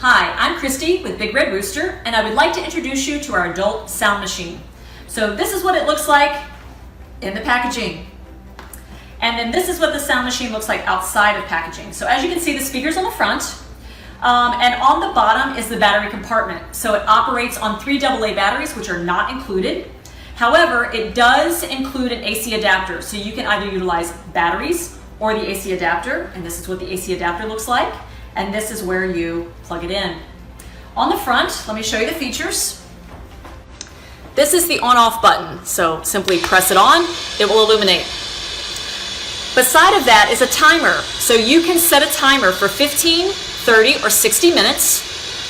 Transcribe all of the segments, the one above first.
Hi, I'm Christy with Big Red Rooster, and I would like to introduce you to our adult sound machine. So this is what it looks like in the packaging. And then this is what the sound machine looks like outside of packaging. So as you can see, the speaker's on the front, and on the bottom is the battery compartment. So it operates on 3 AA batteries, which are not included. However, it does include an AC adapter, so you can either utilize batteries or the AC adapter, and this is what the AC adapter looks like. And this is where you plug it in. On the front, let me show you the features. This is the on-off button, so simply press it on, it will illuminate. Beside of that is a timer, so you can set a timer for 15, 30, or 60 minutes.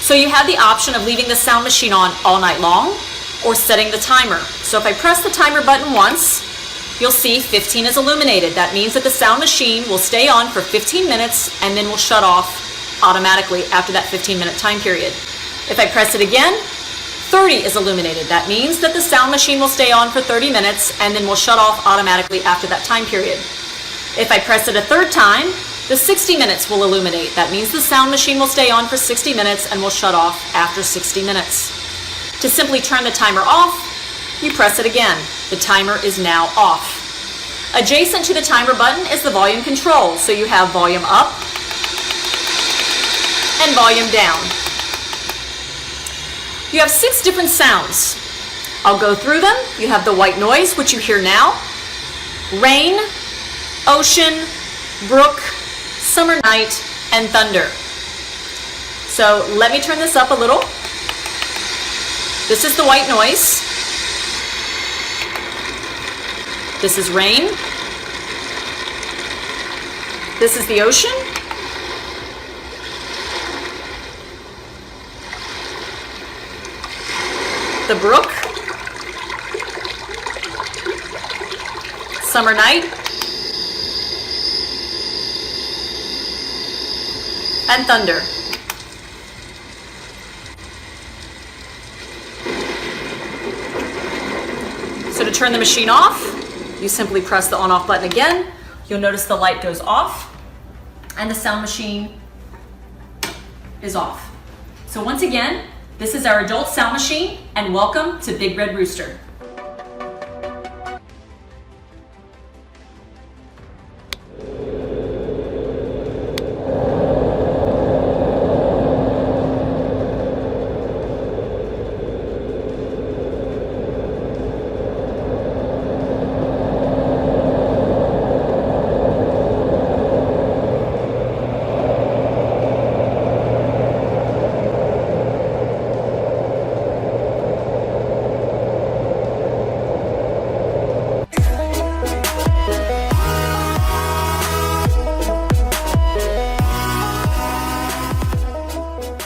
So you have the option of leaving the sound machine on all night long or setting the timer. So if I press the timer button once, you'll see 15 is illuminated. That means that the sound machine will stay on for 15 minutes and then will shut off automatically after that 15-minute time period. If I press it again, 30 is illuminated. That means that the sound machine will stay on for 30 minutes and then will shut off automatically after that time period. If I press it a third time, the 60 minutes will illuminate. That means the sound machine will stay on for 60 minutes and will shut off after 60 minutes. To simply turn the timer off, you press it again. The timer is now off. Adjacent to the timer button is the volume control. So you have volume up and volume down. You have 6 different sounds. I'll go through them. You have the white noise, which you hear now, rain, ocean, brook, summer night, and thunder. So let me turn this up a little. This is the white noise. This is rain. This is the ocean. The brook, summer night, and thunder. So to turn the machine off, you simply press the on-off button again. You'll notice the light goes off and the sound machine is off. So once again, this is our adult sound machine, and welcome to Big Red Rooster.